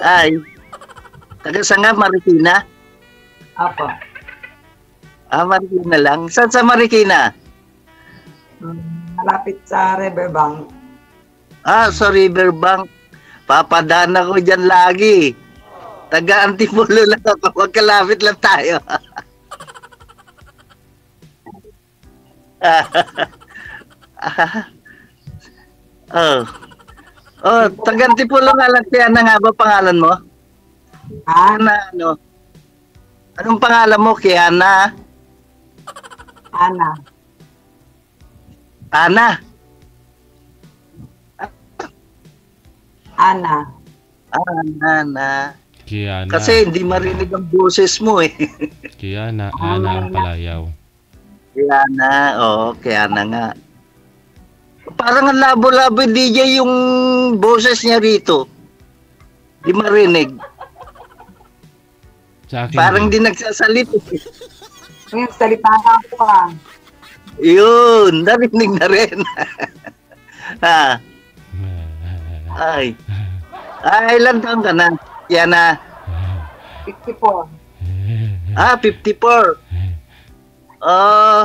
Ay, taga saan nga, Marikina? Apo. Marikina lang. Saan sa Marikina? Malapit sa Riverbank. Sa Riverbank. Papadaan ako dyan lagi. Taga Antipolo lang ako. Magkalapit lang tayo. Taga Antipolo nga lang. Kaya na nga ba pangalan mo? Ano? Anong pangalan mo, Kiana? Ana. Ana? Ana. Ana. Kiana. Kasi hindi marinig ang boses mo eh. Kiana, Ana ang palayaw. Kiana, Kiana nga. Parang ang labo-labo DJ yung boses niya rito. Di marinig. Sa akin parang din. di nagsasalita. Ngayon, salita ka ako Yun, narinig na rin. Ay, ilan taon ka na? Kiana? 54. 54.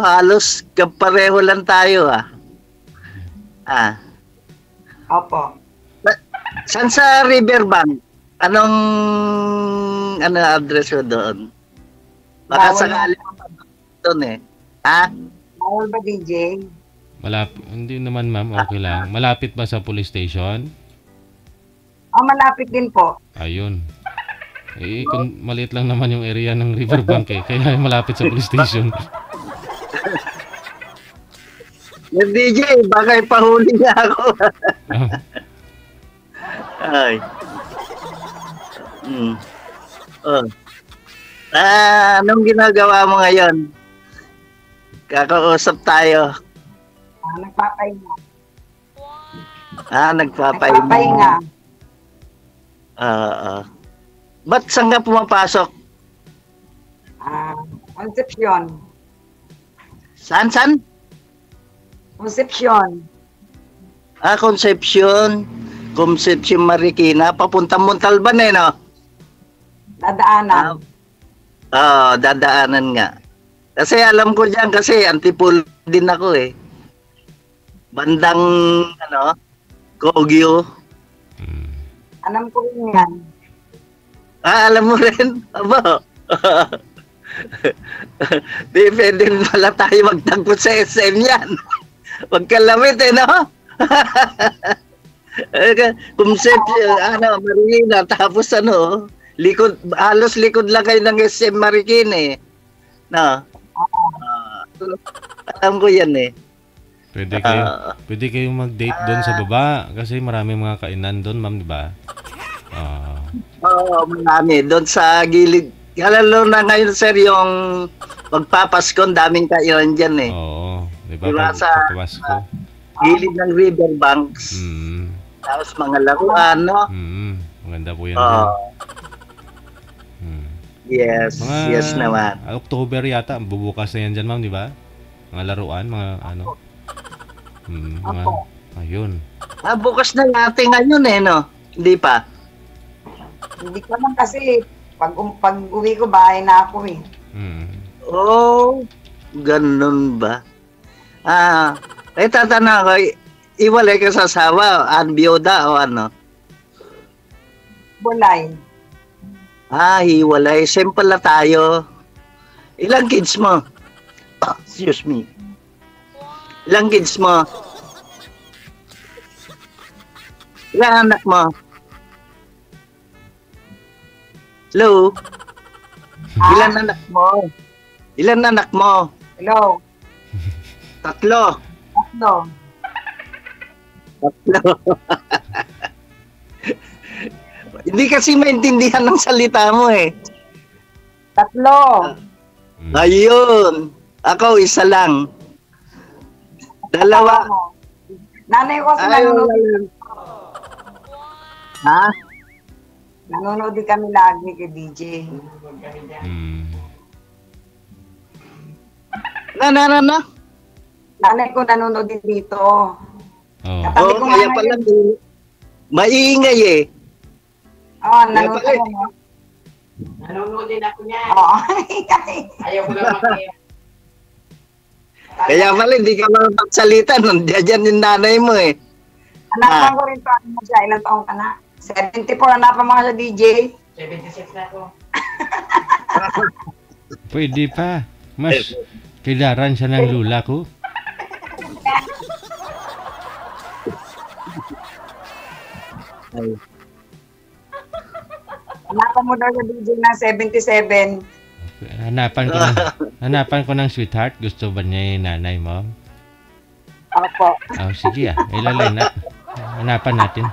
Halos kapareho lang tayo Opo. Saan sa Riverbank? Anong address mo doon? Baka sakali doon eh. Bawal ba, DJ? Hindi naman ma'am, okay lang. Malapit ba sa police station? Malapit din po. Ayun. Kung maliit lang naman yung area ng Riverbank kaya malapit sa police station. Yung DJ, baka ipahuli niya ako. Ay. Anong ginagawa mo ngayon? Kakausap tayo. Nagpapahinga. Nagpapahinga. Ba't saan ka pumapasok? Concepcion. Saan? Concepcion. Concepcion. Concepcion Marikina. Papuntang Montalban no? Dadaanan. Dadaanan nga. Kasi alam ko dyan kasi Antipolo din ako eh. Bandang Kogyo. Alam ko rin yan. Alam mo rin? Aba. Di pwede pala tayo magtagpo sa SM yan. Magkalamit no? Concepcion, Marikina, tapos likod, halos likod lang kayo ng SM Marikina eh. No? Alam ko yan eh. Pwede kayo mag-date doon sa baba kasi marami mga kainan doon, ma'am, di ba? Marami. Doon sa gilid. Lalo na ngayon, sir, yung magpapasko, daming kainan dyan eh. Oo. Di ba? Diba sa Pagpapasko. gilid ng riverbanks. Tapos mga laruan, no? Maganda po yan. Yes, yes naman. October yata, bubukas na yan dyan, ma'am, di ba? Mga laruan, mga ayun. Bukas na natin ngayon eh, no? Hindi pa? Hindi ko lang kasi pag uwi ko, bahay na ako eh. Ganun ba? Tatanong ko, iwalay ka sa asawa, biyuda o ano? Bulay. Hiwalay. Same pala tayo. Ilang kids mo? Excuse me. Ilang kids mo? Ilang anak mo? Hello? Ilan anak mo? Ilan anak mo? Hello? 3. 3. Hindi kasi maintindihan ng salita mo eh. 3. Ayun. Ako, isa lang. 2. Nanay ko kasi nanonood. Nanonood din kami lagi kay DJ. Nanay ko nanonood din dito. Katabi ko kaya pala maingay eh. Oo, Kaya nanonood pala, ako, no? Nanonood din ako niya. Oo. Ayaw ko lang mag- kaya pala, hindi ka makapagsalita. Nandiyan dyan yung nanay mo eh. Hanapan ko rin to. Ano mo siya? Ilang taong ka na? 74. Hanapan mo nga sa DJ. 76 na ako. Pwede pa. Mas kilaran siya ng lula ko. Ay. Hanapan mo daw sa DJ na 77. Hanapan ko ng sweetheart. Gusto ba niya yung nanay mo? Opo. Oh, sige ilalay na. Hanapan natin.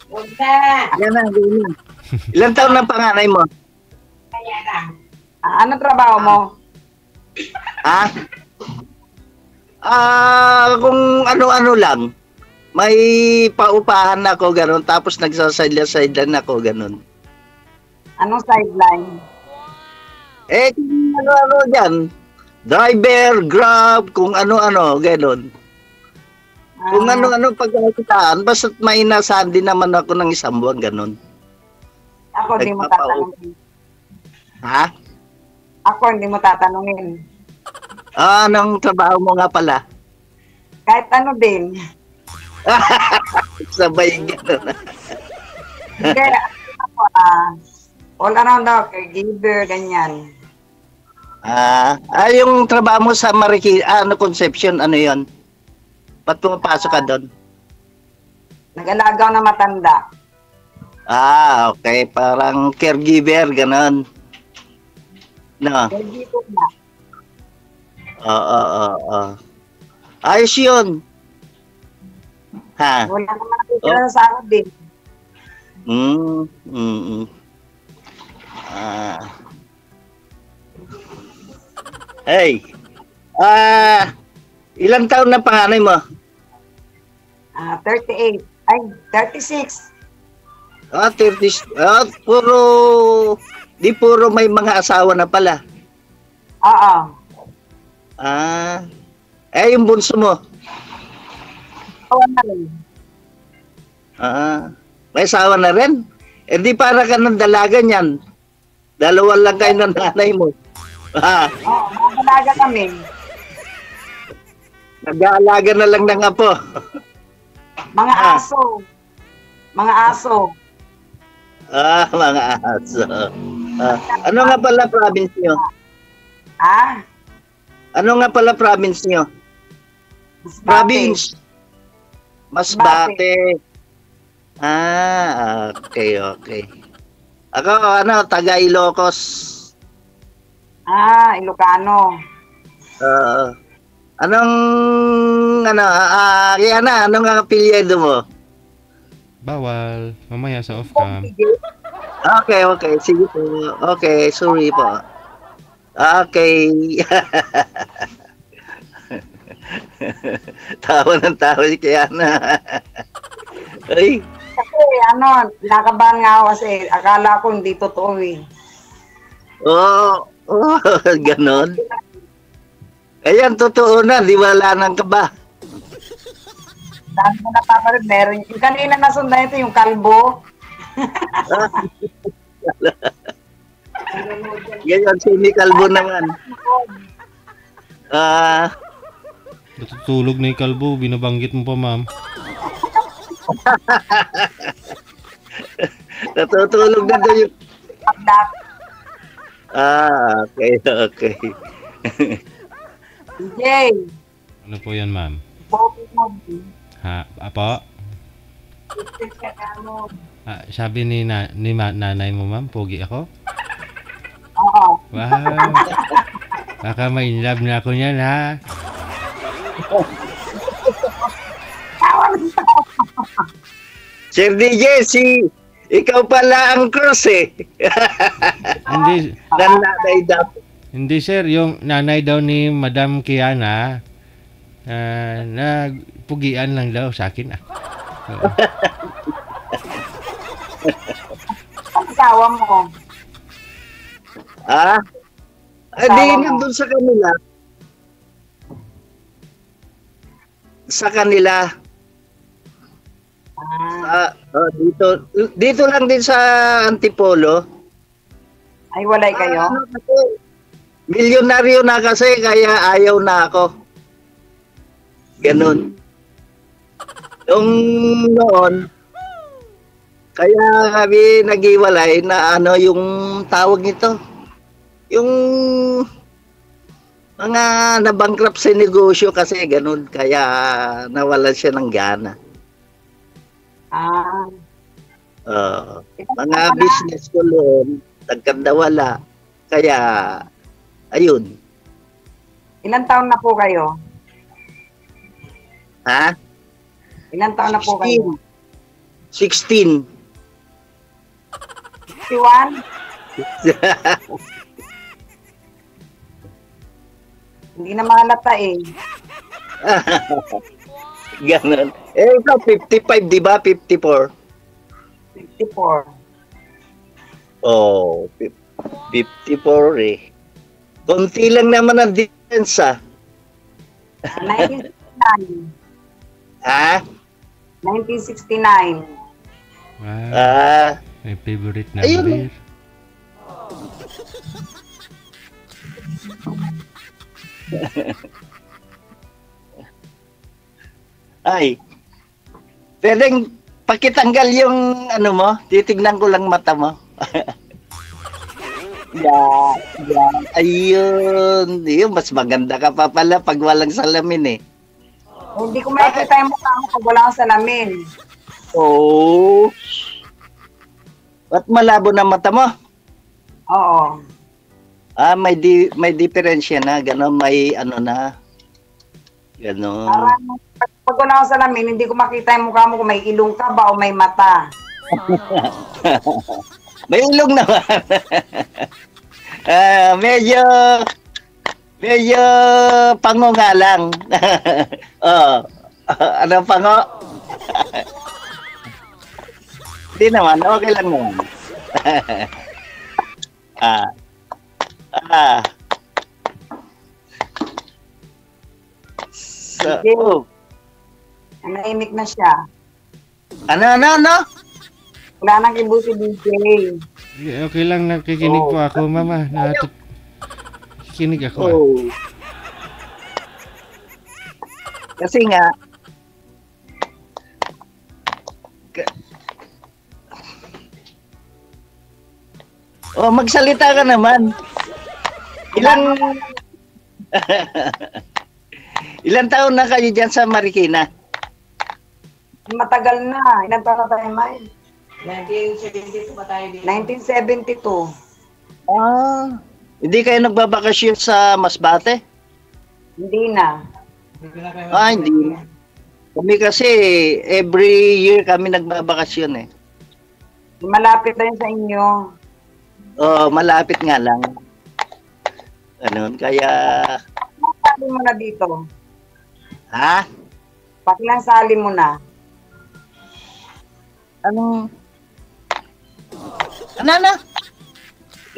Huwag na. Yan na, ganyan. Ilang taon na panganay mo? Kaya na. Anong trabaho mo? Ha? Kung ano-ano lang. May paupahan ako, ganun. Tapos nagsasadya-sadyan ako, ganun. Anong sideline? Eh, kung ano-ano dyan. Driver, Grab, kung ano-ano, ganun. Kung ano-ano pagkakitaan, basta't may inasahan din naman ako ng isang buwan, ganun. Ako, hindi mo tatanungin. Ha? Ako, hindi mo tatanungin. Anong trabaho mo nga pala? Kahit ano din. Sabay ganun. Hindi, ako, all around ako, caregiver, ganyan. Yung trabaho mo sa Concepcion, ano yon? Ba't pumapasok ka doon? Nag-alagaw na matanda. Okay. Parang caregiver, ganun. No? Caregiver na. Oo. Ayos yun. Ha? Wala naman nakikita sa akin din. Hey. Ilang taon na panganay mo? 38. Ay, 36. 30. Puro may mga asawa na pala. Oo. Yung bunso mo? Awa na rin. May asawa na rin? Di para ka ng dalaga niyan. Dalawa lang kayo ng nanay mo. Oo, makakalaga kami. Nag-aalaga na lang ng apo. Mga aso. Mga aso. Mga aso. Ano nga pala province nyo? Ano nga pala province nyo? Masbate. Province. Masbate. Okay. Ako, taga Ilocos. Ilocano. Anong apelyido mo? Bawal. Mamaya sa off-cam. Okay. Sige po. Okay, sorry po. Okay. Tawa ng tawa si Kiana. Ay. Kasi nakabahan nga ako kasi akala ko hindi totoo eh. Ganon. Ayan, totoo na. Di wala nang kaba. Dami mo napaparid. Meron. Yung kanina nasundan ito, yung kalbo. Ganyan, sinikalbo naman. Natutulog na yung kalbo. Binabanggit mo pa, ma'am. Natutulog na doon yung... Okay. DJ. Ano po yan, ma'am? Pogi mo. Apo? Sabi ni nanay mo, ma'am, pogi ako? Oo. Wow. Baka may in-love na ako niyan, ha? Sir DJ, ikaw pala ang cross eh. Hindi. Nanay daw. Hindi, sir. Yung nanay daw ni Madam Kiana, nagpugian lang daw sa akin. Asawa mo. Di nandun sa kanila. Sa kanila. Ah, Dito lang din sa Antipolo. ay walay kayo? Ano kasi, milyonaryo na kasi kaya ayaw na ako. Ganun. Yung noon, kaya kami naghiwalay na ano yung tawag nito. Yung mga nabankrupt sa negosyo kasi ganun. Kaya nawalan siya ng gana. Ah, Mga business ko noon, nagkandawala. Kaya, ayun. ilang taon na po kayo? Ha? Ilang taon na po kayo? 16. 61? Hindi na mahalata eh. Ganun. Ikaw, 55, di ba? 54. 54. Oh, 54 eh. Konti lang naman ang difference, 1969. Ha? 1969. Wow. My favorite Ayun. number. Ay. Pwedeng pakitanggal yung ano mo, titignan ko lang mata mo. Ayun. Yun, mas maganda ka pa pala pag walang salamin eh. Hindi ko makikita yung mukha mo pag wala akong salamin. Oh. At malabo na mata mo? Oo. May diferensya na, gano'n, may ano na. Gano'n. Parang pag wala akong salamin, hindi ko makita yung mukha mo kung may ilong ka ba o may mata. May ulong naman. Medyo pango nga lang. Ano pango? Hindi naman, okay lang naman. So, Nahimik na siya. ano? Wala nang ibu si DJ. Okay lang, nakikinig po ako, mama. Nakikinig ako. Oh. Kasi nga, magsalita ka naman. Ilang taon na kayo dyan sa Marikina? Matagal na. Ilan taon na tayo, May? 1972 pa tayo dito. 1972. Hindi kayo nagbabakasyon sa Masbate? Hindi na. Hindi. Kami kasi every year kami nagbabakasyon eh. Malapit na yun sa inyo. Malapit nga lang. Ganun, kaya... Sali mo na dito. Ha? Pakilang sali mo na. Ano?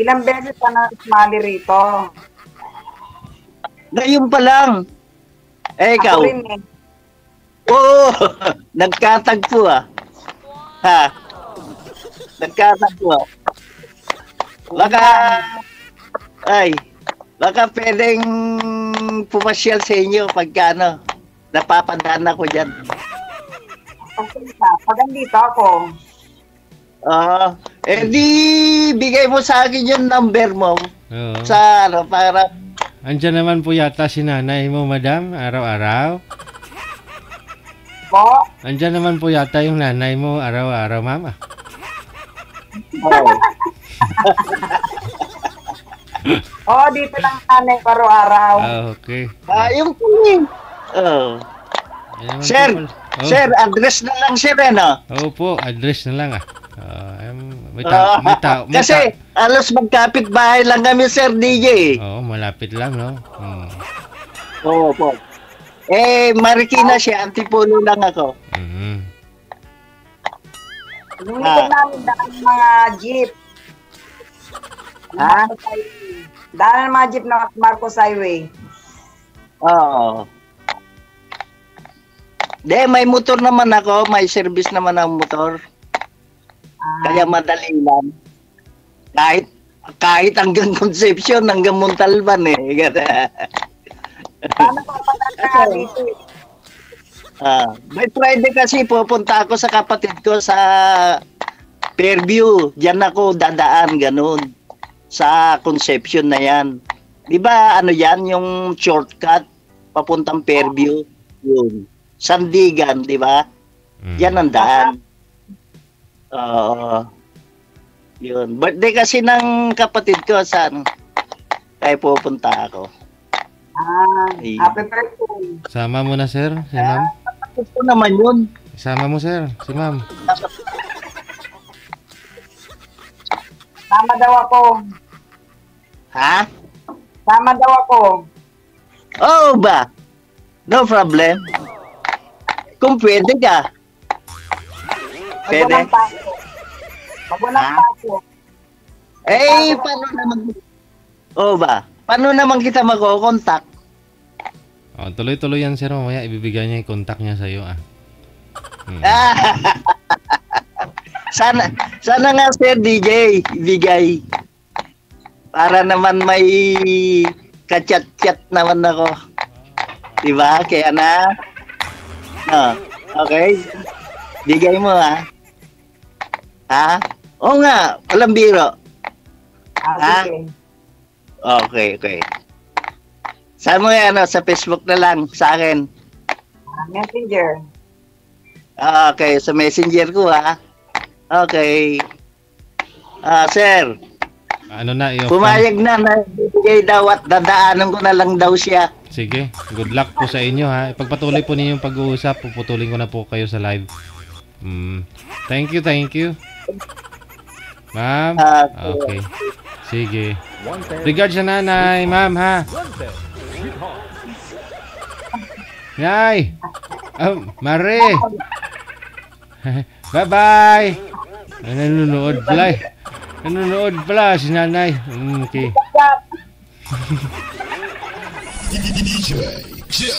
Ilang beses ka na sumali rito? Ngayon pa lang. Ikaw? Ako rin eh. Oo! Nagkatagpo Ha? Nagkatagpo Baka pwedeng pumasyal sa inyo pagka napapadaan ako dyan. Pag andito ako, di bigay mo sa akin yung number mo. Oo. Sa para... Andiyan naman po yata si nanay mo, madam, araw-araw. po, Andiyan naman po yata yung nanay mo, araw-araw, mama. dito lang nanay paro-araw. Okay. yung puling. Ayan naman Sir, po pala. sir, address na lang sir, Po, address na lang may kasi alos magkapit bahay lang kami, Sir DJ. malapit lang, no? Oo po. Marikina siya, Antipolo lang ako. Yung likod namin, daan ng mga jeep. Ha? Daan ng mga jeep na Marcos Highway. Oo. May motor naman ako, may service naman ang motor. Kaya madali lang. Kahit hanggang Concepcion, hanggang Montalban eh. Paano pa pataka dito? May Friday kasi pupunta ako sa kapatid ko sa Fairview. Diyan ako dadaan, ganun. Sa Concepcion na yan. Di ba ano yan, yung shortcut papuntang Fairview? Yun. Sandigan, di ba? Yan ang daan. Yun. Birthday kasi ng kapatid ko sa ano. Kaya pupunta ako. Happy birthday. Sama mo na, sir. Si ma'am. Ito naman yun. Sama mo, sir. Si ma'am. Sama daw ako. Ha? Sama daw ako. Oo ba? No problem. Kung pwede ka. Pwede? Magwalang paso. Magwalang paso. Paano naman? Oo ba? Paano naman kita magkocontact? Tuloy-tuloy yan, sir. Mamaya ibibigay niya yung contact niya sa'yo, Sana nga, sir DJ, ibigay. Para naman may kachat-chat naman ako. Diba? Kaya na. Okay. Bigay mo, ha? Oo nga, walang biro. Okay. Saan mo yan, sa Facebook na lang, sa akin. Messenger. Okay, sa messenger ko, ha? Okay. Sir. Ano na, pumayag na bibigay daw at dadaanan ko na lang daw siya. Sige, good luck po sa inyo, ha. Ipagpatuloy po ninyo yung pag-uusap. Puputulin ko na po kayo sa live. Thank you. Ma'am? Okay. Sige. Regards sa nanay, ma'am, ha? Nay! Mare! Bye-bye! Nanonood pala si nanay. Okay. DJ Joe.